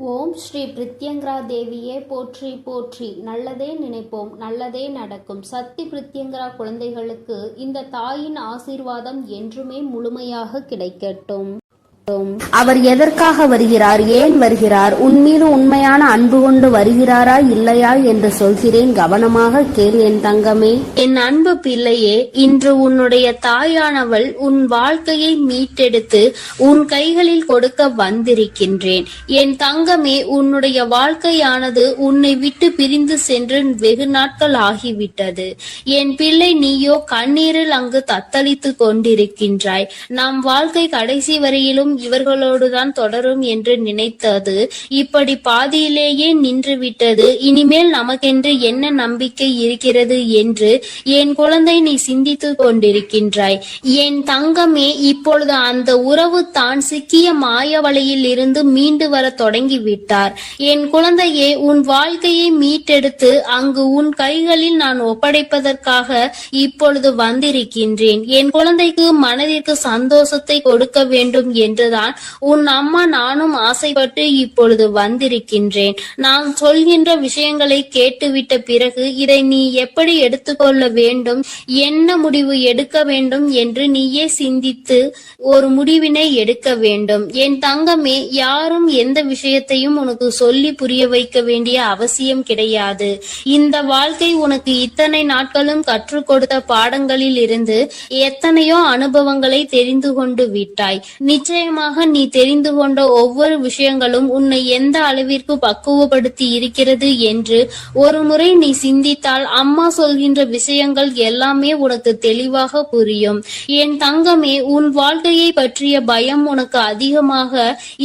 ஓம் ஸ்ரீ பிரித்யங்கரா தேவியே போற்றி போற்றி. நல்லதே நினைப்போம், நல்லதே நடக்கும். சக்தி பிரித்யங்கரா குழந்தைகளுக்கு இந்த தாயின் ஆசீர்வாதம் என்றுமே முழுமையாக கிடைக்கட்டும். அவர் எதற்காக வருகிறார், ஏன் வருகிறார், உன்மீது உண்மையான அன்பு கொண்டு வருகிறாரா இல்லையா என்று சொல்கிறேன், கவனமாக கேள் என் தங்கமே. என் அன்பு பிள்ளையே, இன்று உன்னுடைய தாயானவள் உன் வாழ்க்கையை மீட்டெடுத்து உன் கைகளில் கொடுக்க வந்திருக்கின்றேன். என் தங்கமே, உன்னுடைய வாழ்க்கையானது உன்னை விட்டு பிரிந்து சென்று வெகு நாட்கள் ஆகிவிட்டது. என் பிள்ளை, நீயோ கண்ணீரில் அங்கு தத்தளித்து கொண்டிருக்கின்றாய். நம் வாழ்க்கை கடைசி வரையிலும் இவர்களோடுதான் தொடரும் என்று நினைத்தது இப்படி பாதியிலேயே நின்றுவிட்டது. இனிமேல் நமக்கென்று என்ன நம்பிக்கை இருக்கிறது என்று என் குழந்தை நீ சிந்தித்துக் கொண்டிருக்கின்றாய். என் தங்கமே, இப்பொழுது அந்த உறவு தான் சிக்கிய மாய வலையில் இருந்து மீண்டு வர தொடங்கிவிட்டார். என் குழந்தையே, உன் வாழ்க்கையை மீட்டெடுத்து அங்கு உன் கைகளில் நான் ஒப்படைப்பதற்காக இப்பொழுது வந்திருக்கின்றேன். என் குழந்தைக்கு மனதிற்கு சந்தோஷத்தை கொடுக்க வேண்டும் என்றுதான் உன் அம்மா நானும் ஆசைப்பட்டு இப்பொழுது வந்திருக்கின்றேன். நான் சொல்கின்ற விஷயங்களை கேட்டுவிட்ட பிறகு இதை நீ எப்படி எடுத்துக்கொள்ள வேண்டும், என்ன முடிவு எடுக்க வேண்டும் என்று நீயே சிந்தித்து ஒரு முடிவினை எடுக்க வேண்டும். என் தங்கமே, யாரும் எந்த விஷயத்தையும் உனக்கு சொல்லி புரிய வைக்க வேண்டிய அவசியம் கிடையாது. இந்த வாழ்க்கை உனக்கு இத்தனை நாட்களும் கற்றுக் கொடுத்த பாடங்களில் இருந்து எத்தனையோ அனுபவங்களை தெரிந்து கொண்டு விட்டாய். நிச்சயமாக நீ தெரிந்து கொண்ட ஒவ்வொரு விஷயங்களும் உன்னை எந்த அளவிற்கு பக்குவப்படுத்தி இருக்கிறது என்று ஒரு முறை நீ சிந்தித்தால் அம்மா சொல்கின்ற விஷயங்கள் எல்லாமே உனக்கு தெளிவாக புரியும். என் தங்கமே, உன் வாழ்க்கையை பற்றிய பயம் உனக்கு அதிகமாக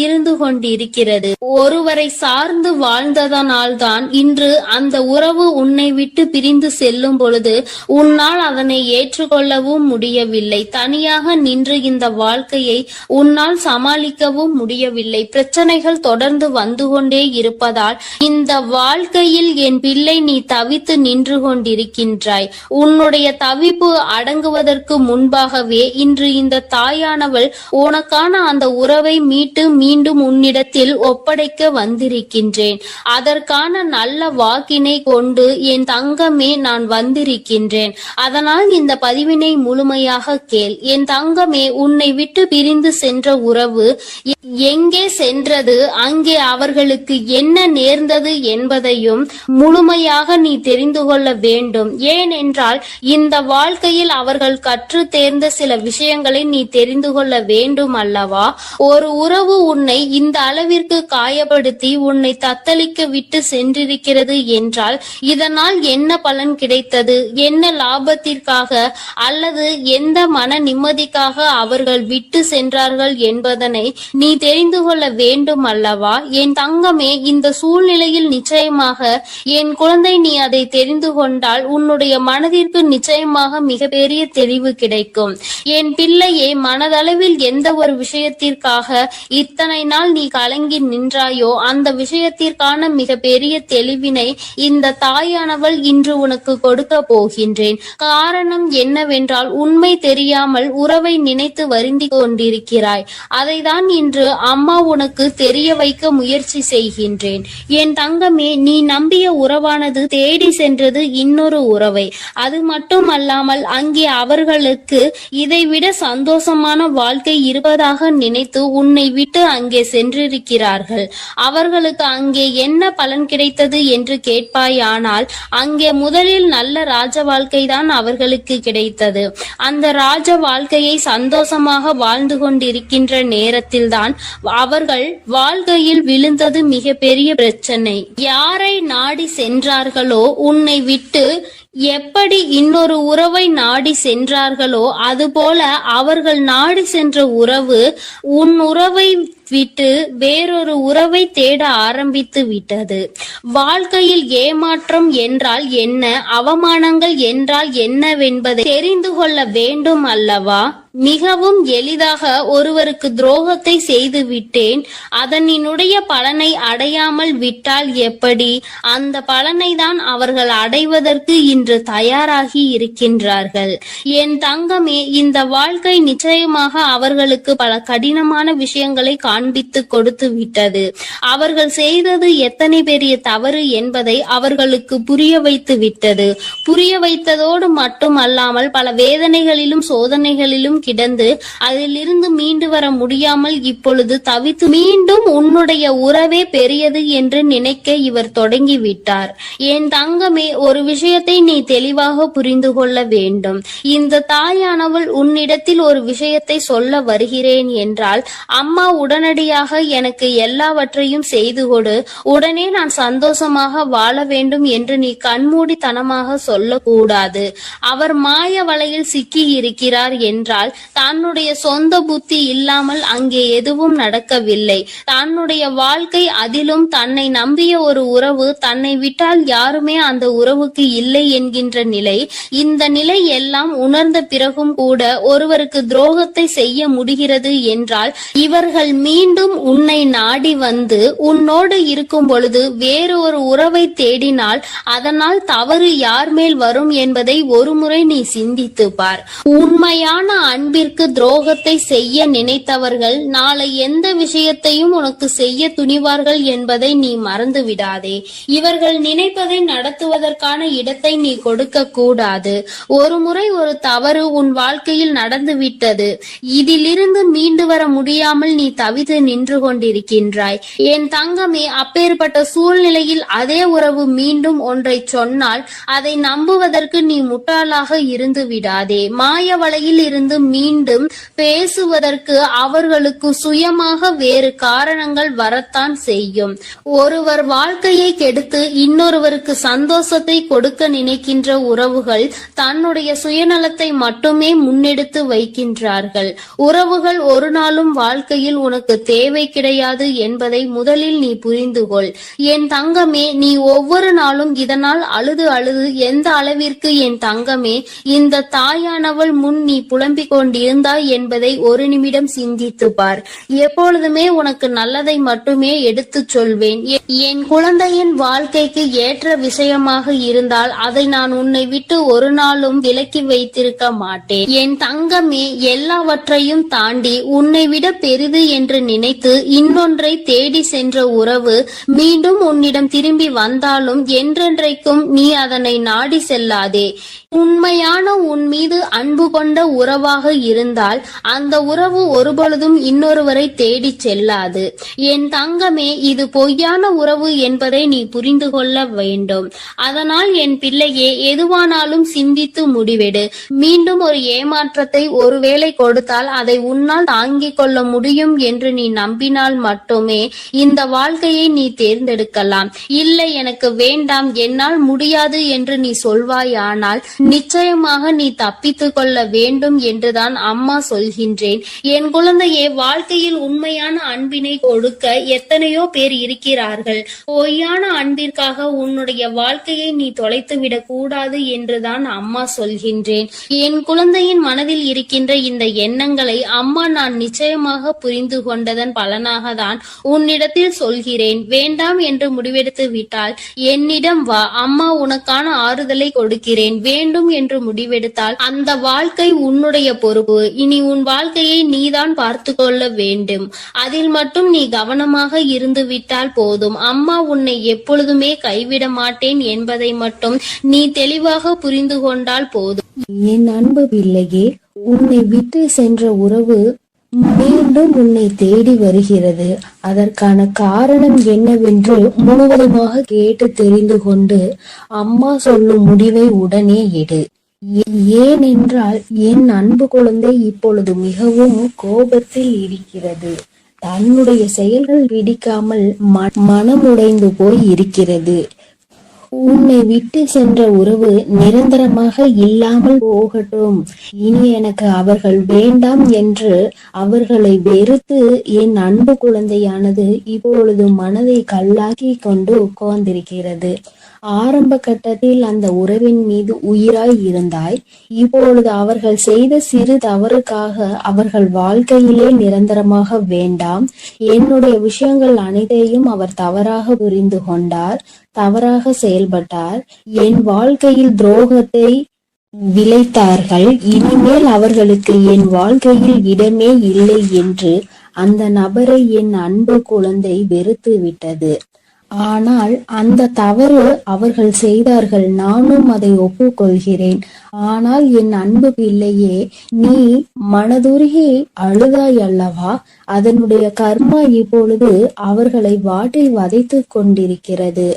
இருந்து கொண்டிருக்கிறது. ஒருவரை சார்ந்து வாழ்ந்ததனால்தான் இன்று அந்த உறவு உன்னை விட்டு பிரிந்து செல்லும் பொழுது உன்னால் அதனை ஏற்றுக்கொள்ளவும் முடியவில்லை. தனியாக நின்று இந்த வாழ்க்கையை உன்னால் சமாளிக்கவும் முடியவில்லை. பிரச்சனைகள் தொடர்ந்து வந்து கொண்டே இருப்பதால் இந்த வாழ்க்கையில் என் பிள்ளை நீ தவித்து நின்று கொண்டிருக்கின்றாய். உன்னுடைய தவிப்பு அடங்குவதற்கு முன்பாகவே இன்று இந்த தாயானவள் உனக்கான அந்த உறவை மீட்டு மீண்டும் உன்னிடத்தில் ஒப்படைக்க வந்திருக்கின்றேன். அதற்கான நல்ல வாக்கினை கொண்டு என் தங்கமே நான் வந்திருக்கின்றேன். அதனால் இந்த பதிவினை முழுமையாக கேள். என் தங்கமே, உன்னை விட்டு பிரிந்து சென்ற உறவு எங்கே சென்றது, அங்கே அவர்களுக்கு என்ன நேர்ந்தது என்பதையும் முழுமையாக நீ தெரிந்து கொள்ள வேண்டும். ஏனென்றால் இந்த வாழ்க்கையில் அவர்கள் கற்று தேர்ந்த சில விஷயங்களை நீ தெரிந்து கொள்ள வேண்டும் அல்லவா? ஒரு உறவு உன்னை இந்த அளவிற்கு காயப்படுத்தி உன்னை தத்தளிக்க விட்டு சென்றிருக்கிறது என்றால் இதனால் என்ன பலன் கிடைத்தது, என்ன லாபத்திற்காக அல்லது எந்த மன நிம்மதிக்காக அவர்கள் விட்டு சென்றார்கள் என்பதனை நீ தெரிந்து கொள்ள வேண்டும் அல்லவா? என் தங்கமே, இந்த சூழ்நிலையில் நிச்சயமாக என் குழந்தை நீ அதை தெரிந்து கொண்டால் உன்னுடைய மனதிற்கு நிச்சயமாக மிகப்பெரிய தெளிவு கிடைக்கும். என் பிள்ளையே, மனதளவில் எந்த ஒரு விஷயத்திற்காக இத்தனை நாள் நீ கலங்கி நின்றாயோ அந்த விஷயத்திற்கான மிகப்பெரிய தெளிவினை இந்த தாயானவள் இன்று உனக்கு கொடுக்க போகின்றேன். காரணம் என்னவென்றால் உண்மை தெரியாமல் உறவை நினைத்து வருந்தி கொண்டிருக்கிறாய். அதைதான் இன்று அம்மா உனக்கு தெரிய வைக்க முயற்சி செய்கின்றேன். என் தங்கமே, நீ நம்பிய உறவானது தேடி சென்றது இன்னொரு உறவை. அது மட்டுமல்லாமல் அங்கே அவர்களுக்கு இதைவிட சந்தோஷமான வாழ்க்கை இருப்பதாக நினைத்து உன்னை விட்டு அங்கே சென்றிருக்கிறார்கள். அவர்களுக்கு அங்கே என்ன பலன் கிடைத்தது என்று கேட்பாயானால் அங்கே முதலில் நல்ல ராஜ வாழ்க்கை தான் அவர்களுக்கு கிடைத்தது. அந்த ராஜ வாழ்க்கையை சந்தோஷமாக வாழ்ந்து கொண்டிருக்கின்ற நேரத்தில் தான் அவர்கள் வாழ்க்கையில் விழுந்தது மிக பெரிய பிரச்சனை. யாரை நாடி சென்றார்களோ, உன்னை விட்டு எப்படி இன்னொரு உறவை நாடி சென்றார்களோ அதுபோல அவர்கள் நாடி சென்ற உறவு உன் உறவை விட்டு வேறொரு உறவை தேட ஆரம்பித்து விட்டது. வாழ்க்கையில் ஏமாற்றம் என்றால் என்ன, அவமானங்கள் என்றால் என்னவென்பதை தெரிந்து கொள்ள வேண்டும் அல்லவா? மிகவும் எளிதாக ஒருவருக்கு துரோகத்தை செய்து விட்டேன், அதனினுடைய பலனை அடையாமல் விட்டால் எப்படி? அந்த பலனை தான் அவர்கள் அடைவதற்கு இன்று தயாராகி இருக்கின்றார்கள். என் தங்கமே, இந்த வாழ்க்கை நிச்சயமாக அவர்களுக்கு பல கடினமான விஷயங்களை காண்பித்து கொடுத்து விட்டது. அவர்கள் செய்தது எத்தனை பெரிய தவறு என்பதை அவர்களுக்கு புரிய வைத்து விட்டது. புரிய வைத்ததோடு மட்டுமல்லாமல் பல வேதனைகளிலும் சோதனைகளிலும் கிடந்து அதிலிருந்து மீண்டு வர முடியாமல் இப்பொழுது தவித்து மீண்டும் உன்னுடைய உறவே பெரியது என்று நினைக்க இவர் தொடங்கிவிட்டார். என் தங்கமே, ஒரு விஷயத்தை நீ தெளிவாக புரிந்து கொள்ள வேண்டும். இந்த தாயானவள் உன்னிடத்தில் ஒரு விஷயத்தை சொல்ல வருகிறேன் என்றால், அம்மா உடனடியாக எனக்கு எல்லாவற்றையும் செய்து கொடு, உடனே நான் சந்தோஷமாக வாழ வேண்டும் என்று நீ கண்மூடித்தனமாக சொல்லக்கூடாது. அவர் மாய வலையில் சிக்கி இருக்கிறார் என்றால் தன்னுடைய சொந்த புத்தி இல்லாமல் அங்கே எதுவும் நடக்கவில்லை. தன்னுடைய வாழ்க்கை, அதிலும் தன்னை நம்பிய ஒரு உறவு, தன்னை விட்டால் யாருமே அந்த உறவுக்கு இல்லை என்கின்ற நிலை, இந்த நிலை எல்லாம் உணர்ந்த பிறகும் கூட ஒருவருக்கு துரோகத்தை செய்ய முடிகிறது என்றால், இவர்கள் மீண்டும் உன்னை நாடி வந்து உன்னோடு இருக்கும் பொழுது வேறு ஒரு உறவை தேடினால் அதனால் தவறு யார் மேல் வரும் என்பதை ஒருமுறை நீ சிந்தித்து பார். உண்மையான அன்பிற்கு துரோகத்தை செய்ய நினைத்தவர்கள் நாளை எந்த விஷயத்தையும் உனக்கு செய்ய துணிவார்கள் என்பதை நீ மறந்து விடாதே. இவர்கள் நினைப்பதை நடத்துவதற்கான இடத்தை நீ கொடுக்க கூடாது. ஒரு முறை ஒரு தவறு உன் வாழ்க்கையில் நடந்து விட்டது. இதிலிருந்து மீண்டு வர முடியாமல் நீ தவித்து நின்று கொண்டிருக்கின்றாய். என் தங்கமே, அப்பேற்பட்ட சூழ்நிலையில் அதே உறவு மீண்டும் ஒன்றை சொன்னால் அதை நம்புவதற்கு நீ முட்டாளாக இருந்து விடாதே. மாய வலையில் இருந்து மீண்டும் பேசுவதற்கு அவர்களுக்கு சுயமாக வேறு காரணங்கள் வரத்தான் செய்யும். ஒருவர் வாழ்க்கையை கெடுத்து இன்னொருவருக்கு சந்தோஷத்தை கொடுக்க நினைக்கின்ற உறவுகள் தன்னுடைய சுயநலத்தை மட்டுமே முன்னெடுத்து வைக்கின்றார்கள். உறவுகள் ஒரு நாளும் வாழ்க்கையில் உனக்கு தேவை கிடையாது என்பதை முதலில் நீ புரிந்து கொள். என் தங்கமே, நீ ஒவ்வொரு நாளும் இதனால் அழுது அழுது எந்த அளவிற்கு என் தங்கமே இந்த தாயானவள் முன் நீ புலம்பிக் கொண்டிருந்தாய் என்பதை ஒரு நிமிடம் சிந்தித்து பார். எப்பொழுதுமே உனக்கு நல்லதை மட்டுமே எடுத்துச் சொல்வேன். என் குழந்தையின் வாழ்க்கைக்கு ஏற்ற விஷயமாக இருந்தால் அதை நான் உன்னை விட்டு ஒரு நாளும் விலக்கி வைத்திருக்க மாட்டேன். என் தங்கமே, எல்லாவற்றையும் தாண்டி உன்னை விட பெரிது என்று நினைத்து இன்னொன்றை தேடி சென்ற உறவு மீண்டும் உன்னிடம் திரும்பி வந்தாலும் என்றென்றைக்கும் நீ அதனை நாடி செல்லாதே. உண்மையான உன் மீது அன்பு கொண்ட உறவாக இருந்தால் அந்த உறவு ஒருபொழுதும் இன்னொருவரை தேடி செல்லாது. என் தங்கமே, இது பொய்யான உறவு என்பதை நீ புரிந்து கொள்ள வேண்டும். அதனால் என் பிள்ளையே, எதுவானாலும் சிந்தித்து முடிவெடு. மீண்டும் ஒரு ஏமாற்றத்தை ஒருவேளை கொடுத்தால் அதை உன்னால் தாங்கிக் கொள்ள முடியும் என்று நீ நம்பினால் மட்டுமே இந்த வாழ்க்கையை நீ தேர்ந்தெடுக்கலாம். இல்லை, எனக்கு வேண்டாம், என்னால் முடியாது என்று நீ சொல்வாயானால் நிச்சயமாக நீ தப்பித்துக் கொள்ள வேண்டும் என்றுதான் அம்மா சொல்கின்றேன். என் குழந்தையே, வாழ்க்கையில் உண்மையான அன்பினை கொடுக்க எத்தனையோ பேர் இருக்கிறார்கள். பொய்யான அன்பிற்காக உன்னுடைய வாழ்க்கையை நீ தொலைத்துவிடக் கூடாது என்றுதான் அம்மா சொல்கின்றேன். என் குழந்தையின் மனதில் இருக்கின்ற இந்த எண்ணங்களை அம்மா நான் நிச்சயமாக புரிந்து கொண்டதன் பலனாக தான் உன்னிடத்தில் சொல்கிறேன். வேண்டாம் என்று முடிவெடுத்து விட்டால் என்னிடம் வா, அம்மா உனக்கான ஆறுதலை கொடுக்கிறேன். வேண்டும் என்று முடிவெடுத்தால் அந்த வாழ்க்கை உன்னுடைய பொறுப்பு. இனி உன் வாழ்க்கையை நீதான் பார்த்து கொள்ள வேண்டும். அதில் மட்டும் நீ கவனமாக இருந்து விட்டால் போதும். அம்மா உன்னை எப்பொழுதுமே கைவிட மாட்டேன் என்பதை மட்டும் நீ தெளிவாக புரிந்து கொண்டால் போதும். என் அன்பு பிள்ளையே, உன்னை விட்டு சென்ற உறவு மீண்டும் உன்னை தேடி வருகிறது. அதற்கான காரணம் என்னவென்று முழுவதுமாக கேட்டு தெரிந்து கொண்டு அம்மா சொல்லும் முடிவை உடனே எடு. ஏனென்றால் என் அன்பு குழந்தை இப்பொழுது மிகவும் கோபத்தில் இருக்கிறது. தன்னுடைய செயல்கள் பிடிக்காமல் மனமுடைந்து போய் இருக்கிறது. உன்னை விட்டு சென்ற உறவு நிரந்தரமாக இல்லாமல் போகட்டும். இனி எனக்கு அவர்கள் வேண்டாம் என்று அவர்களை வெறுத்து என் அன்பு குழந்தையானது இப்பொழுது மனதை கல்லாக்கி கொண்டு உட்கார்ந்திருக்கிறது. ஆரம்ப கட்டத்தில் அந்த உறவின் மீது உயிராய் இருந்தாய். இப்பொழுது அவர்கள் செய்த சிறு தவறுக்காக அவர்கள் வாழ்க்கையிலே நிரந்தரமாக வேண்டாம். என்னுடைய விஷயங்கள் அனைத்தையும் அவர் தவறாக புரிந்து கொண்டார், தவறாக செயல்பட்டார், என் வாழ்க்கையில் துரோகத்தை விளைத்தார்கள். இனிமேல் அவர்களுக்கு என் வாழ்க்கையில் இடமே இல்லை என்று அந்த நபரை என் அன்பு குழந்தை வெறுத்து விட்டது. ஆனால் அந்த தவறு அவர்கள் செய்தார்கள், நானும் அதை ஒப்புக்கொள்கிறேன். ஆனால் என் அன்பு பிள்ளையே, நீ மனதுருகி அழுதாய் அல்லவா? அதனுடைய கர்மா இப்பொழுது அவர்களை வாட்டி வதைத்து கொண்டிருக்கிறது.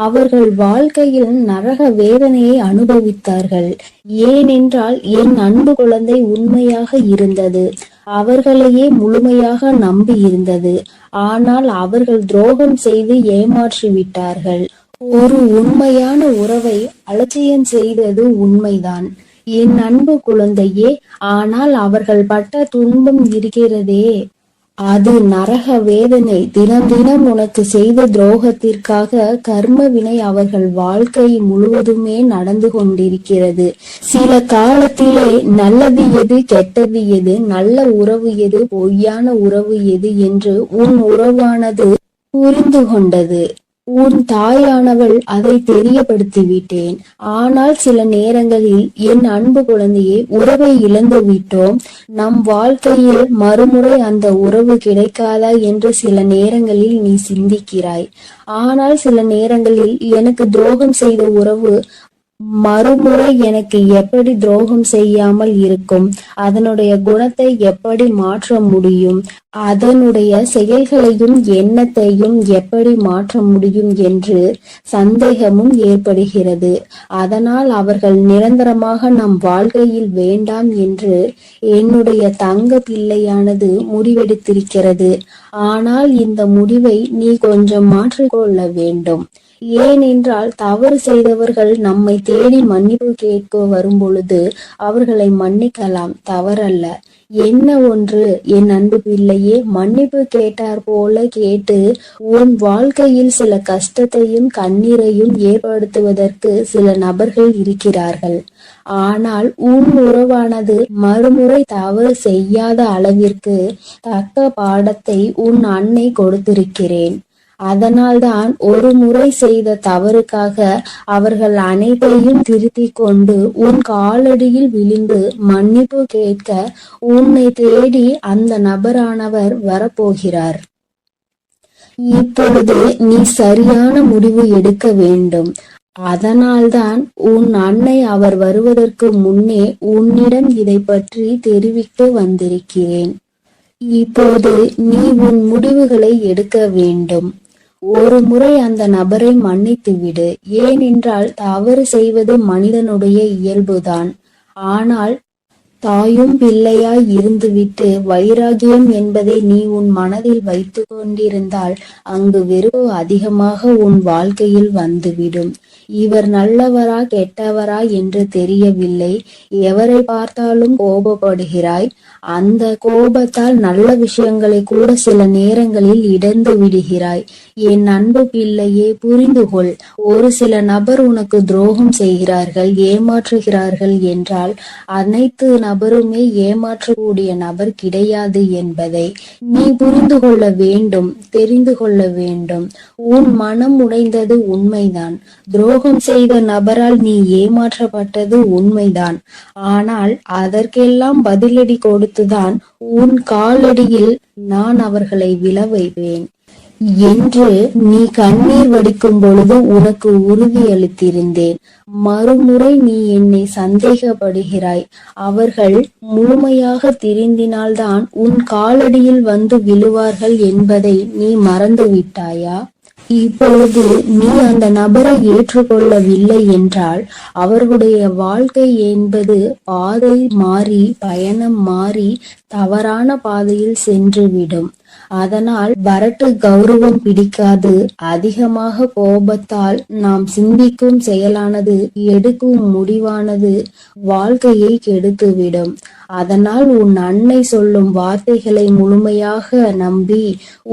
அவர்கள் வாழ்க்கையில் நரக வேதனையை அனுபவித்தார்கள். ஏனென்றால் என் அன்பு குழந்தை உண்மையாக இருந்தது, அவர்களையே முழுமையாக நம்பி இருந்தது. ஆனால் அவர்கள் துரோகம் செய்து ஏமாற்றி விட்டார்கள். ஒரு உண்மையான உறவை அலட்சியம் செய்தது உண்மைதான் என் அன்பு குழந்தையே. ஆனால் அவர்கள் பட்ட துன்பம் இருக்கிறதே, அது நரக வேதனை. தினம் தினம் உனக்கு செய்த துரோகத்திற்காக கர்ம வினை அவர்கள் வாழ்க்கை முழுவதுமே நடந்து கொண்டிருக்கிறது. சில காலத்திலே நல்லது எது, கெட்டது எது, நல்ல உறவு எது, பொய்யான உறவு எது என்று உன் உறவானது புரிந்து கொண்டது. உன் தாயானவள் அதை தெரியப்படுத்தி விட்டேன். ஆனால் சில நேரங்களில் என் அன்பு குழந்தையை உறவை இழந்து விட்டோம். நம் வாழ்க்கையில் மறுமுறை அந்த உறவு கிடைக்காதா என்று சில நேரங்களில் நீ சிந்திக்கிறாய். ஆனால் சில நேரங்களில் எனக்கு துரோகம் செய்த உறவு மறுமுறை எனக்கு எப்படி துரோகம் செய்யாமல் இருக்கும், அதனுடைய குணத்தை எப்படி மாற்ற முடியும், அதனுடைய செயல்களையும் எண்ணத்தையும் எப்படி மாற்ற முடியும் என்று சந்தேகமும் ஏற்படுகிறது. அதனால் அவர்கள் நிரந்தரமாக நம் வாழ்க்கையில் வேண்டாம் என்று என்னுடைய தங்க பிள்ளையானது முடிவெடுத்திருக்கிறது. ஆனால் இந்த முடிவை நீ கொஞ்சம் மாற்றிக்கொள்ள வேண்டும். ஏனென்றால் தவறு செய்தவர்கள் நம்மை தேடி மன்னிப்பு கேட்க வரும் பொழுது அவர்களை மன்னிக்கலாம், தவறல்ல. என்ன ஒன்று என் அன்பு பிள்ளையே, மன்னிப்பு கேட்டார் போல கேட்டு உன் வாழ்க்கையில் சில கஷ்டத்தையும் கண்ணீரையும் ஏற்படுத்துவதற்கு சில நபர்கள் இருக்கிறார்கள். ஆனால் உன் உறவானது மறுமுறை தவறு செய்யாத அளவிற்கு தக்க பாடத்தை உன் அன்னை கொடுத்திருக்கிறேன். அதனால்தான் ஒரு முறை செய்த தவறுக்காக அவர்கள் அனைத்தையும் திருத்திக் கொண்டு உன் காலடியில் விழுந்து மன்னிப்பு கேட்க உன்னை தேடி அந்த நபரானவர் வரப்போகிறார். இப்பொழுது நீ சரியான முடிவு எடுக்க வேண்டும். அதனால்தான் உன் அன்னை அவர் வருவதற்கு முன்னே உன்னிடம் இதை பற்றி தெரிவிக்க வந்திருக்கிறேன். இப்போது நீ உன் முடிவுகளை எடுக்க வேண்டும். ஒரு முறை அந்த நபரை மன்னித்து விடு. ஏனென்றால் தவறு செய்வது மனிதனுடைய இயல்புதான். ஆனால் தாயும் பிள்ளையாய் இருந்துவிட்டு வைராகியம் என்பதை நீ உன் மனதில் வைத்து கொண்டிருந்தால் அங்கு வெறுப்பு அதிகமாக உன் வாழ்க்கையில் வந்துவிடும். இவர் நல்லவரா கெட்டவரா என்று தெரியவில்லை. எவரை பார்த்தாலும் கோபப்படுகிறாய். அந்த கோபத்தால் நல்ல விஷயங்களை கூட சில நேரங்களில் இழந்து விடுகிறாய். என் அன்பு பிள்ளையே, புரிந்து கொள். ஒரு சில நபர் உனக்கு துரோகம் செய்கிறார்கள், ஏமாற்றுகிறார்கள் என்றால் அனைத்து நபருமே ஏமாற்றக்கூடிய நபர் கிடையாது என்பதை நீ புரிந்து கொள்ள வேண்டும், தெரிந்து கொள்ள வேண்டும். உன் மனம் உடைந்தது உண்மைதான். துரோகம் செய்த நபரால் நீ ஏமாற்றப்பட்டது உண்மைதான். ஆனால் அதற்கெல்லாம் பதிலடி கொடுத்துதான் உன் காலடியில் நான் அவர்களை விழ வைப்பேன் என்று நீ கண்ணீர் வடிக்கும் பொழுது உனக்கு உறுதியளித்திருந்தேன். மறுமுறை நீ என்னை சந்தேகப்படுகிறாய். அவர்கள் முழுமையாக திருந்தினால்தான் உன் காலடியில் வந்து விழுவார்கள் என்பதை நீ மறந்து விட்டாயா? இப்பொழுது நீ அந்த நபரை ஏற்றுக்கொள்ளவில்லை என்றால் அவர்களுடைய வாழ்க்கை என்பது பாதை மாறி, பயணம் மாறி தவறான பாதையில் சென்றுவிடும். அதனால் வரட்டு கௌரவம் பிடிக்காது. அதிகமாக கோபத்தால் நாம் சிந்திக்கும் செயலானது, எடுக்கும் முடிவானது வாழ்க்கையை கெடுத்துவிடும். அதனால் உன் அன்னை சொல்லும் வார்த்தைகளை முழுமையாக நம்பி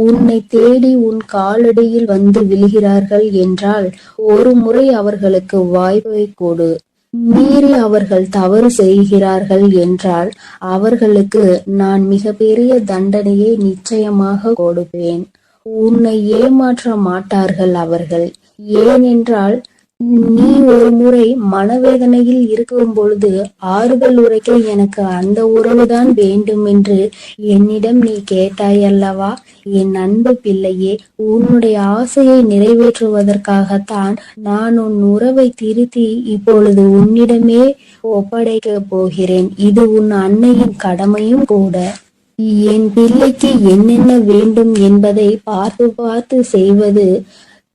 உன்னை தேடி உன் காலடியில் வந்து விழுகிறார்கள் என்றால் ஒரு முறை அவர்களுக்கு வாய்ப்பை கொடு. மீறி அவர்கள் தவறு செய்கிறார்கள் என்றால் அவர்களுக்கு நான் மிகப்பெரிய தண்டனையை நிச்சயமாக கொடுப்பேன். உன்னை ஏமாற்ற மாட்டார்கள் அவர்கள். ஏனென்றால் நீ ஒரு முறை மனவேதனையில் இருக்கும் பொழுது ஆறுதல் உரைக்க எனக்கு அந்த உறவுதான் வேண்டும் என்று என்னிடம் நீ கேட்டாயல்லவா? என் அன்பு பிள்ளையே, உன்னுடைய ஆசையை நிறைவேற்றுவதற்காகத்தான் நான் உன் உறவை திருத்தி இப்பொழுது உன்னிடமே ஒப்படைக்க போகிறேன். இது உன் அன்னையின் கடமையும் கூட. என் பிள்ளைக்கு என்னென்ன வேண்டும் என்பதை பார்த்து பார்த்து செய்வது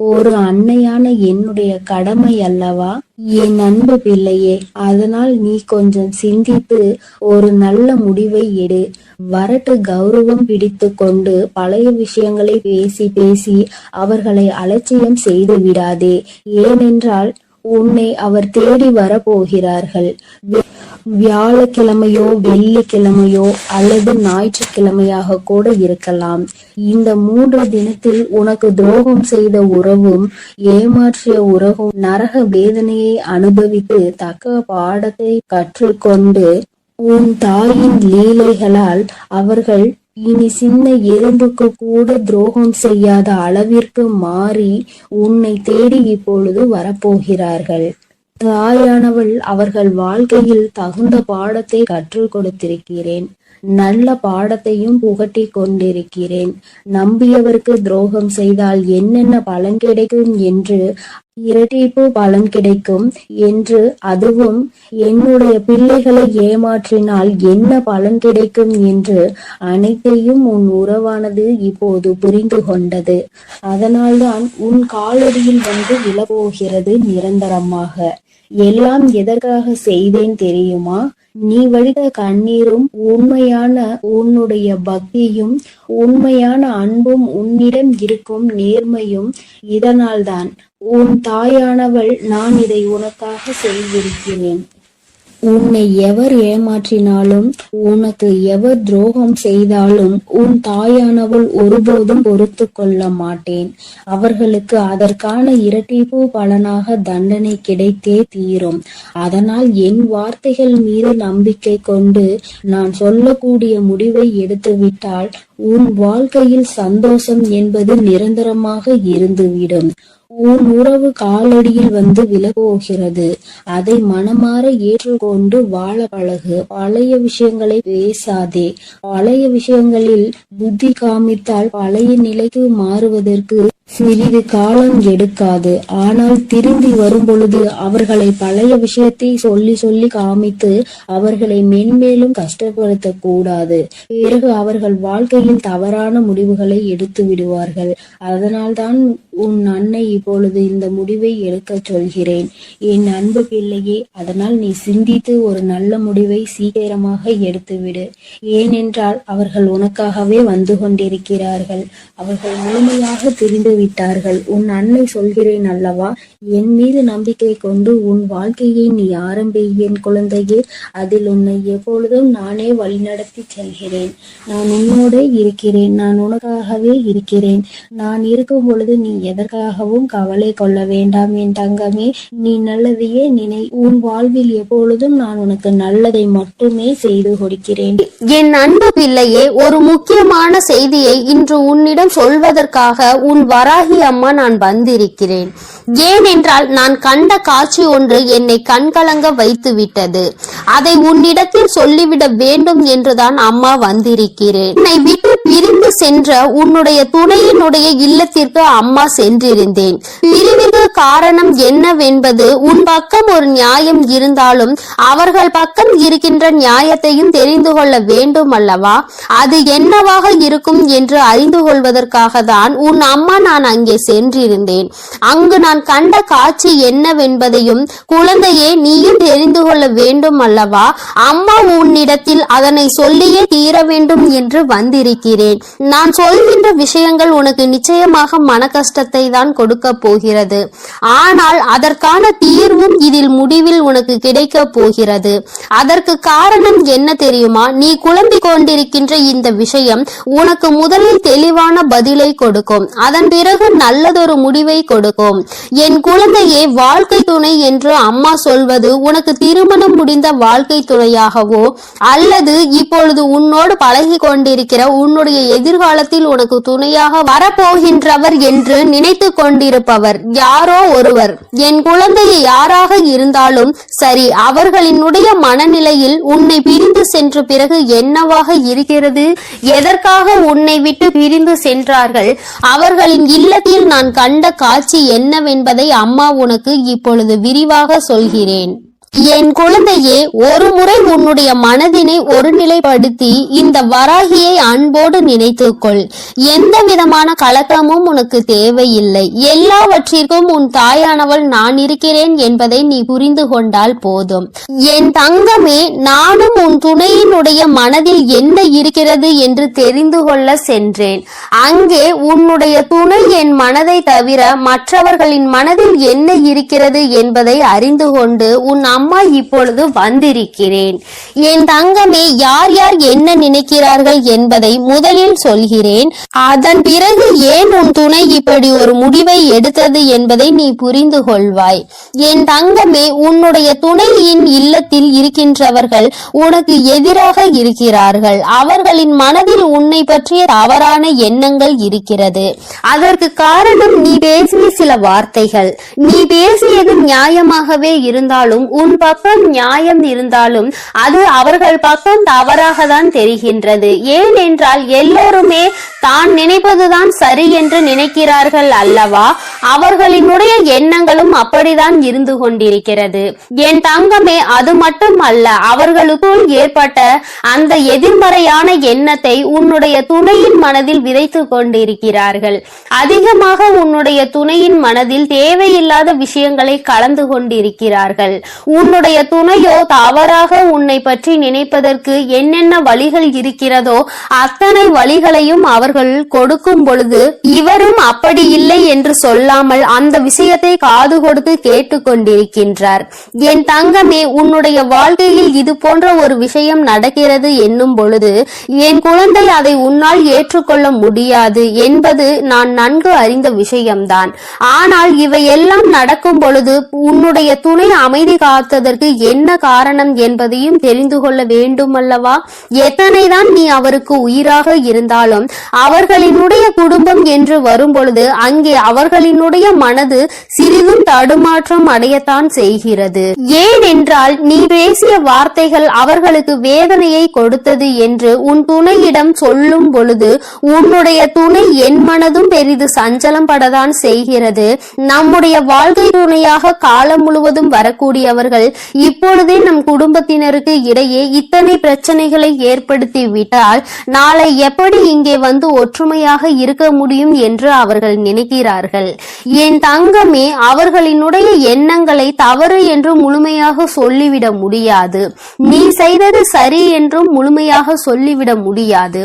ஒரு அன்னையான என்னுடைய கடமை அல்லவா? என் அன்பு பிள்ளையே, அதனால் நீ கொஞ்சம் சிந்தித்து ஒரு நல்ல முடிவை எடு. வரட்டு கௌரவம் பிடித்து கொண்டு பழைய விஷயங்களை பேசி பேசி அவர்களை அலட்சியம் செய்து விடாதே. ஏனென்றால் உன்னை அவர் தேடி வரப்போகிறார்கள். வியாழக்கிழமையோ வெள்ளிக்கிழமையோ அல்லது ஞாயிற்றுக்கிழமையாக கூட இருக்கலாம். இந்த 3 தினத்தில் உனக்கு துரோகம் செய்த உறவும் ஏமாற்றிய உறவும் நரக வேதனையை அனுபவித்து தக்க பாடத்தை கற்றுக்கொண்டு உன் தாயின் லீலைகளால் அவர்கள் இனி சின்ன எறும்புக்கு கூட துரோகம் செய்யாத அளவிற்கு மாறி உன்னை தேடி இப்பொழுது வரப்போகிறார்கள். தாயானவள் அவர்கள் வாழ்க்கையில் தகுந்த பாடத்தை கற்றுக் கொடுத்திருக்கிறேன். நல்ல பாடத்தையும் புகட்டி கொண்டிருக்கிறேன். நம்பியவருக்கு துரோகம் செய்தால் என்னென்ன பலன் கிடைக்கும் என்று, இரட்டிப்பு பலன் கிடைக்கும் என்று, அதுவும் என்னுடைய பிள்ளைகளை ஏமாற்றினால் என்ன பலன் கிடைக்கும் என்று அனைத்தையும் உன் உறவானது இப்போது புரிந்து கொண்டது. அதனால்தான் உன் காலடியில் வந்து விழப்போகிறது நிரந்தரமாக. எல்லாம் எதற்காக செய்தேன் தெரியுமா? நீ வடித்த கண்ணீரும் உண்மையான உன்னுடைய பக்தியும் உண்மையான அன்பும் உன்னிடம் இருக்கும் நேர்மையும் இதனால்தான். உன் தாயானவள் நான் இதை உனக்காக செய்திருக்கிறேன். உன்னை எவர் ஏமாற்றினாலும் உனக்கு எவர் துரோகம் செய்தாலும் உன் தாயானவள் ஒருபோதும் பொறுத்து கொள்ள மாட்டேன். அவர்களுக்கு அதற்கான இரட்டிப்பு பலனாக தண்டனை கிடைத்தே தீரும். அதனால் என் வார்த்தைகள் மீது நம்பிக்கை கொண்டு நான் சொல்லக்கூடிய முடிவை எடுத்துவிட்டால் உன் வாழ்க்கையில் சந்தோஷம் என்பது நிரந்தரமாக இருந்துவிடும். உன் உறவு காலடியில் வந்து விழப்போகிறது. அதை மனமாற ஏற்றுக்கொண்டு வாழ பழகு. பழைய விஷயங்களை பேசாதே. பழைய விஷயங்களில் புத்தி காமித்தால் பழைய நிலைக்கு மாறுவதற்கு சிறிது காலம் எடுக்காது. ஆனால் திரும்பி வரும் பொழுது அவர்களை பழைய விஷயத்தை சொல்லி சொல்லி காமித்து அவர்களை மென்மேலும் கஷ்டப்படுத்த கூடாது. பிறகு அவர்கள் வாழ்க்கையில் தவறான முடிவுகளை எடுத்து விடுவார்கள். அதனால்தான் உன் அன்னை இப்பொழுது இந்த முடிவை எடுக்க சொல்கிறேன். என் அன்பு பிள்ளையே, அதனால் நீ சிந்தித்து ஒரு நல்ல முடிவை சீக்கிரமாக எடுத்துவிடு. ஏனென்றால் அவர்கள் உனக்காகவே வந்து கொண்டிருக்கிறார்கள். அவர்கள் முழுமையாக தெரிந்து விட்டார்கள். உன் அன்னை சொல்கிறேன் அல்லவா, என் மீது நம்பிக்கை கொண்டு உன் வாழ்க்கையை நீ ஆரம்பி என் குழந்தையே. அதில் உன்னை எப்பொழுதும் நானே வழிநடத்தி செல்கிறேன். நான் உன்னோட இருக்கிறேன். நான் உனக்காகவே இருக்கிறேன். நான் இருக்கும் பொழுது நீ எதற்காகவும் கவலை கொள்ள வேண்டாம் என் தங்கமே. நீ நல்லதையே நினை. உன் வாழ்வில் எப்பொழுதும் நான் உனக்கு நல்லதை மட்டுமே செய்து கொடுக்கிறேன். என் அன்பு பிள்ளையே, ஒரு முக்கியமான செய்தியை இன்று உன்னிடம் சொல்வதற்காக உன் வராகி அம்மா நான் வந்திருக்கிறேன். ஏனென்றால் நான் கண்ட காட்சி ஒன்று என்னை கண்கலங்க வைத்து விட்டது. அதை உன்னிடத்தில் சொல்லிவிட வேண்டும் என்றுதான் அம்மா வந்திருக்கிறேன். என்னை விட்டு பிரிந்து சென்ற உன்னுடைய துணையினுடைய இல்லத்திற்கு அம்மா சென்றிருந்தேன். பிரிவிற்கு காரணம் என்னவென்பது உன் பக்கம் ஒரு நியாயம் இருந்தாலும் அவர்கள் பக்கம் இருக்கின்ற நியாயத்தையும் தெரிந்து கொள்ள வேண்டும் அல்லவா? அது என்னவாக இருக்கும் என்று அறிந்து கொள்வதற்காக தான் உன் அம்மா நான் அங்கே சென்றிருந்தேன். அங்கு நான் கண்ட காட்சி என்னவென்பதையும் குழந்தையே நீயும் தெரிந்து கொள்ள வேண்டும் அல்லவா? அம்மா உன்னிடத்தில் அதனை சொல்லியே தீர வேண்டும் என்று வந்திருக்கிறேன். நான் சொல்கின்ற விஷயங்கள் உனக்கு நிச்சயமாக மன கஷ்டத்தை தான் கொடுக்க போகிறது. ஆனால் அதற்கான தீர்வும் இதில் முடிவில் உனக்கு கிடைக்க போகிறது. அதற்கு காரணம் என்ன தெரியுமா? நீ குழம்பிக் கொண்டிருக்கின்ற இந்த விஷயம் உனக்கு முதலில் தெளிவான பதிலை கொடுக்கும். அதன் பிறகு நல்லதொரு முடிவை கொடுக்கும். என் குழந்தையே, வாழ்க்கை துணை என்று அம்மா சொல்வது உனக்கு திருமணம் முடிந்த வாழ்க்கை துணையாகவோ அல்லது இப்பொழுது உன்னோடு பழகி கொண்டிருக்கிற உன்னுடைய எதிர்காலத்தில் உனக்கு துணையாக வரப்போகின்றவர் என்று நினைத்து கொண்டிருப்பவர் யாரோ ஒருவர். என் குழந்தையை யாராக இருந்தாலும் சரி, அவர்களினுடைய மனநிலையில் உன்னை பிரிந்து சென்ற பிறகு என்னவாக இருக்கிறது, எதற்காக உன்னை விட்டு பிரிந்து சென்றார்கள், அவர்களின் இல்லத்தில் நான் கண்ட காட்சி என்னவென்பதை அம்மா உனக்கு இப்பொழுது விரிவாக சொல்கிறேன். என் குழந்தையே, ஒரு முறை உன்னுடைய மனதினை ஒருநிலைப்படுத்தி இந்த வராகியை அன்போடு நினைத்துக்கொள். எந்த விதமான கலக்கமும் உனக்கு தேவையில்லை. எல்லாவற்றிற்கும் உன் தாயானவள் நான் இருக்கிறேன் என்பதை நீ புரிந்து கொண்டால் போதும். என் தங்கமே, நானும் உன் துணையினுடைய மனதில் என்ன இருக்கிறது என்று தெரிந்து கொள்ள சென்றேன். அங்கே உன்னுடைய துணை என் மனதை தவிர மற்றவர்களின் மனதில் என்ன இருக்கிறது என்பதை அறிந்து கொண்டு உன் அம்மா இப்பொழுது வந்திருக்கிறேன். என் தங்கமே, யார் யார் என்ன நினைக்கிறார்கள் என்பதை முதலில் சொல்கிறேன். அதன் பிறகு ஏன் உன் துணை இப்படி ஒரு முடிவை எடுத்தது என்பதை நீ புரிந்து கொள்வாய். என் தங்கமே, உன்னுடைய துணையின் இல்லத்தில் இருக்கின்றவர்கள் உனக்கு எதிராக இருக்கிறார்கள். அவர்களின் மனதில் உன்னை பற்றிய தவறான எண்ணங்கள் இருக்கிறது. அதற்கு காரணம் நீ பேசிய சில வார்த்தைகள். நீ பேசியது நியாயமாகவே இருந்தாலும், உன் பக்கம் நியாயம் இருந்தாலும் அது அவர்கள் பக்கம் தவறாக தான் தெரிகின்றது. ஏனென்றால் எல்லோருமே தான் நினைப்பதுதான் சரி என்று நினைக்கிறார்கள் அல்லவா? அவர்களினுடைய எண்ணங்களும் அப்படிதான் இருந்து கொண்டிருக்கிறது. என் தங்கமே, அது மட்டும் அல்ல, அவர்களுக்குள் ஏற்பட்ட அந்த எதிர்மறையான எண்ணத்தை உன்னுடைய துணையின் மனதில் விதைத்து கொண்டிருக்கிறார்கள். அதிகமாக உன்னுடைய துணையின் மனதில் தேவையில்லாத விஷயங்களை கலந்து கொண்டிருக்கிறார்கள். உன்னுடைய துணையோ தவறாக உன்னை பற்றி நினைப்பதற்கு என்னென்ன வழிகள் இருக்கிறதோ அத்தனை வழிகளையும் அவர்கள் கொடுக்கும் பொழுது இவரும் அப்படி இல்லை என்று சொல்லாமல் அந்த விஷயத்தை காது கொடுத்து கேட்டுக்கொண்டிருக்கின்றார். என் தங்கமே, உன்னுடைய வாழ்க்கையில் இது போன்ற ஒரு விஷயம் நடக்கிறது என்னும் பொழுது என் குழந்தை அதை உன்னால் ஏற்றுக்கொள்ள முடியாது என்பது நான் நன்கு அறிந்த விஷயம்தான். ஆனால் இவையெல்லாம் நடக்கும் பொழுது உன்னுடைய துணை அமைதி காத்ததற்கு என்ன காரணம் என்பதையும் தெரிந்து கொள்ள வேண்டும் அல்லவா? எத்தனைதான் நீ அவருக்கு உயிராக இருந்தாலும் அவர்களினுடைய குடும்பம் என்று வரும் பொழுது அங்கே அவர்களினுடைய மனது சிறிதும் தடுமாற்றம் அடையத்தான் செய்கிறது. ஏனென்றால் நீ பேசிய வார்த்தைகள் அவர்களுக்கு வேதனையை கொடுத்தது என்று உன் துணையிடம் சொல்லும் பொழுது உன்னுடைய துணை என் மனதும் பெரிது சஞ்சலம் படத்தான் செய்கிறது. நம்முடைய வாழ்க்கை துணையாக காலம் முழுவதும் வரக்கூடியவர்கள் இப்பொழுதே நம் குடும்பத்தினருக்கு இடையே இத்தனை பிரச்சனைகளை ஏற்படுத்தி விட்டால் நாளை எப்படி இங்கே வந்து ஒற்றுமையாக இருக்க முடியும் என்று அவர்கள் நினைக்கிறார்கள். என் தங்கமே, அவர்களினுடைய எண்ணங்களை தவறு என்று முழுமையாக சொல்லிவிட முடியாது. நீ செய்தது சரி என்றும் முழுமையாக சொல்லிவிட முடியாது.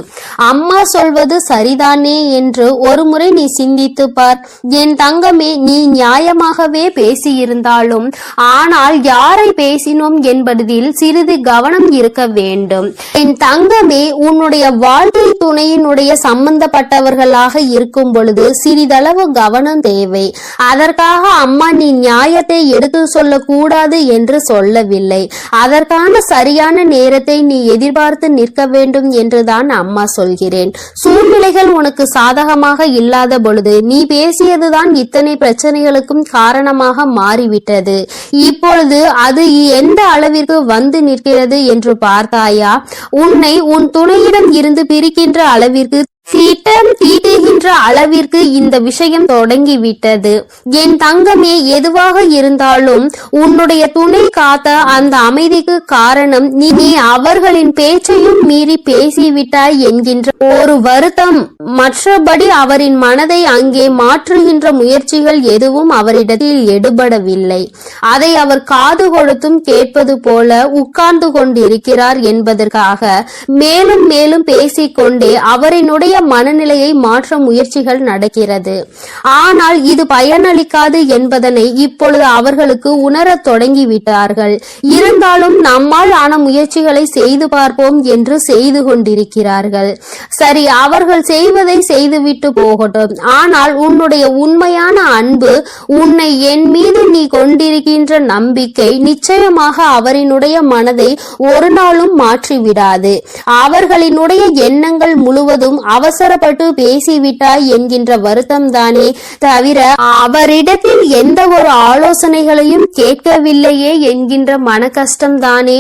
அம்மா சொல்வது சரிதானே என்று ஒரு முறை நீ சிந்தித்து பார். என் தங்கமே, நீ நியாயமாகவே பேசியிருந்தாலும் ஆனால் யாரை பேசினோம் என்பதில் சிறிது கவனம் இருக்க வேண்டும். என் தங்கமே, உன்னுடைய வாழ்க்கை துணையினுடைய சம்பந்தப்பட்டவர்களாக இருக்கும் பொழுது சிறிதளவு கவனம் தேவை. அதற்காக அம்மா நீ நியாயத்தை எடுத்து சொல்ல கூடாது என்று சொல்லவில்லை. அதற்கான சரியான நேரத்தை நீ எதிர்பார்த்து நிற்க வேண்டும் என்றுதான் அம்மா சொல்கிறேன். சூழ்நிலைகள் உனக்கு சாதகமாக இல்லாத பொழுது நீ பேசியதுதான் இத்தனை பிரச்சனைகளுக்கும் காரணமாக மாறிவிட்டது. இப்பொழுது அது எந்த அளவிற்கு வந்து நிற்கிறது என்று பார்த்தாயா? உன்னை உன் துணையிடம் இருந்து பிரிக்கின்ற அளவிற்கு திட்டம் தீட்டுகின்ற அளவிற்கு இந்த விஷயம் தொடங்கிவிட்டது. என் தங்கமே, எதுவாக இருந்தாலும் உன்னுடைய துணை காத்த அந்த அமைதிக்கு காரணம் நீ அவர்களின் பேச்சையும் மீறி பேசிவிட்டாய் என்கின்ற ஒரு வருத்தம். மற்றபடி அவரின் மனதை அங்கே மாற்றுகின்ற முயற்சிகள் எதுவும் அவரிடத்தில் எடுபடவில்லை. அதை அவர் காது கொடுத்தும் கேட்பது போல உட்கார்ந்து கொண்டிருக்கிறார் என்பதற்காக மேலும் மேலும் பேசிக்கொண்டே அவரினுடைய மனநிலையை மாற்ற முயற்சிகள் நடக்கிறது. ஆனால் இது பயனளிக்காது என்பதனை இப்பொழுது அவர்களுக்கு உணரத் தொடங்கிவிட்டார்கள். இருந்தாலும் நம்மால் ஆன முயற்சிகளை செய்து பார்ப்போம் என்று செய்து கொண்டிருக்கிறார்கள். சரி, அவர்கள் செய்வதை செய்துவிட்டு போகட்டும். ஆனால் உன்னுடைய உண்மையான அன்பு, உன்னை என் மீது நீ கொண்டிருக்கின்ற நம்பிக்கை நிச்சயமாக அவரினுடைய மனதை ஒரு நாளும் மாற்றிவிடாது. அவர்களினுடைய எண்ணங்கள் முழுவதும் அவசரப்பட்டு பேசிவிட்டாய் என்கின்ற வருத்தம் தானே தவிர அவரிடத்தில் எந்த ஒரு ஆலோசனைகளையும் கேட்கவில்லையே என்கின்ற மன கஷ்டம் தானே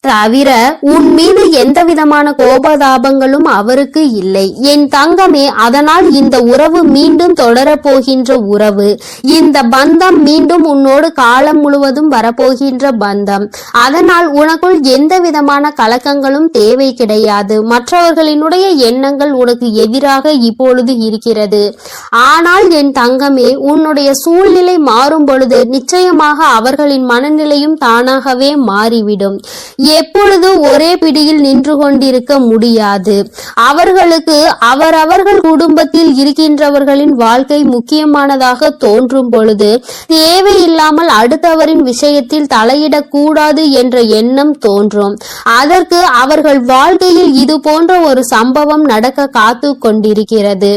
தவிர உன் மீது எந்த விதமான கோபதாபங்களும் அவருக்கு இல்லை. என் தங்கமே, அதனால் இந்த உறவு மீண்டும் தொடரப்போகின்ற உறவு. இந்த பந்தம் மீண்டும் உன்னோடு காலம் முழுவதும் வரப்போகின்ற பந்தம். அதனால் உனக்குள் எந்த விதமான கலக்கங்களும் தேவை கிடையாது. மற்றவர்களினுடைய எண்ணங்கள் உனக்கு எதிராக இப்பொழுது இருக்கிறது. ஆனால் என் தங்கமே, உன்னுடைய சூழ்நிலை மாறும் பொழுது நிச்சயமாக அவர்களின் மனநிலையும் தானாகவே மாறிவிடும். எப்பொழுது ஒரே பிடியில் நின்று கொண்டிருக்க முடியாது. அவர்களுக்கு அவரவர்கள் குடும்பத்தில் இருக்கின்றவர்களின் வாழ்க்கை முக்கியமானதாக தோன்றும் பொழுது தேவையில்லாமல் அடுத்தவரின் விஷயத்தில் தலையிடக்கூடாது என்ற எண்ணம் தோன்றும். அதற்கு அவர்கள் வாழ்க்கையில் இது போன்ற ஒரு சம்பவம் நடக்க காத்து கொண்டிருக்கிறது.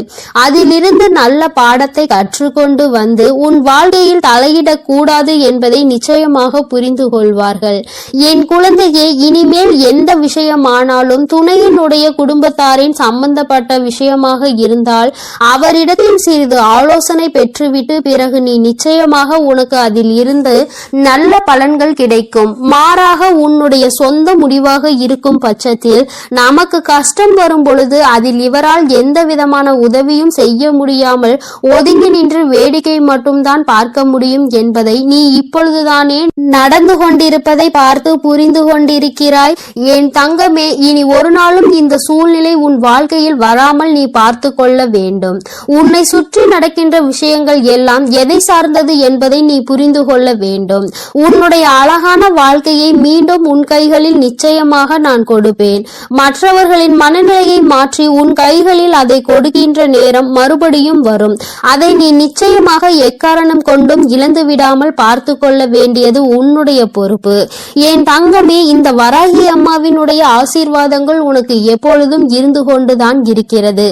அதிலிருந்து நல்ல பாடத்தை கற்றுக்கொண்டு வந்து உன் வாழ்க்கையில் தலையிடக்கூடாது என்பதை நிச்சயமாக புரிந்து கொள்வார்கள். என் குழந்தையே, இனிமேல் எந்த விஷயமானாலும் துணையினுடைய குடும்பத்தாரின் சம்பந்தப்பட்ட விஷயமாக இருந்தால் அவரிடத்தில் சிறிது ஆலோசனை பெற்றுவிட்டு பிறகு நீ நிச்சயமாக உனக்கு அதில் இருந்து நல்ல பலன்கள் கிடைக்கும். மாறாக உன்னுடைய சொந்த முடிவாக இருக்கும் பட்சத்தில் நமக்கு கஷ்டம் வரும் பொழுது அதில் இவரால் எந்த விதமான உதவியும் செய்ய முடியாமல் ஒதுங்கி நின்று வேடிக்கை மட்டும்தான் பார்க்க முடியும் என்பதை நீ இப்பொழுதுதானே நடந்து கொண்டிருப்பதை பார்த்து புரிந்து கொண்டிருக்கிறாய். என் தங்கமே, இனி ஒரு நாளும் இந்த சூழ்நிலை உன் வாழ்க்கையில் வராமல் நீ பார்த்து கொள்ள வேண்டும். உன்னை சுற்றி நடக்கின்ற விஷயங்கள் எல்லாம் எதை சார்ந்தது என்பதை நீ புரிந்து கொள்ள வேண்டும். உன்னுடைய அழகான வாழ்க்கையை மீண்டும் உன் கைகளில் நிச்சயமாக நான் கொடுப்பேன். மற்றவர்களின் மனநிலையை மாற்றி உன் கைகளில் அதை கொடுக்கின்ற நேரம் மறுபடியும் வரும். அதை நீ நிச்சயமாக எக்காரணம் கொண்டும் இழந்து விடாமல் பார்த்து கொள்ள வேண்டியது உன்னுடைய பொறுப்பு. என் தங்கமே, இந்த வராகி அம்மாவினுடைய ஆசீர்வாதங்கள் உனக்கு எப்பொழுதும் இருந்து கொண்டுதான் இருக்கிறது.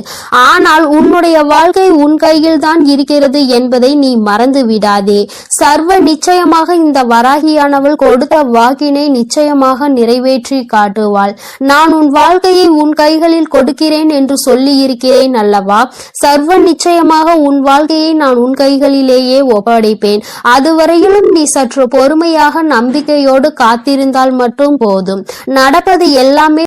ஆனால் உன்னுடைய வாழ்க்கை உன் கையில் தான் இருக்கிறது என்பதை நீ மறந்து விடாதே. சர்வ நிச்சயமாக இந்த வராகியானவள் கொடுத்த வாக்கினை நிச்சயமாக நிறைவேற்றி காட்டுவாள். நான் உன் வாழ்க்கையை உன் கைகளில் கொடுக்கிறேன் என்று சொல்லி இருக்கிறேன் அல்லவா? சர்வ நிச்சயமாக உன் வாழ்க்கையை நான் உன் கைகளிலேயே ஒப்படைப்பேன். அதுவரையிலும் நீ சற்று பொறுமையாக நம்பிக்கையோடு காத்திருந்தால் மட்டும் போதும். நடப்பது எல்லாமே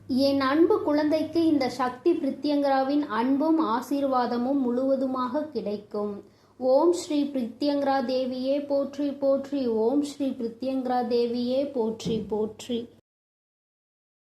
என் அன்பு குழந்தைக்கு இந்த சக்தி பிரித்யங்கராவின் அன்பும் ஆசீர்வாதமும் முழுவதுமாக கிடைக்கும். ஓம் ஸ்ரீ பிரித்யங்கரா தேவியே போற்றி போற்றி. ஓம் ஸ்ரீ பிரித்யங்கரா தேவியே போற்றி போற்றி.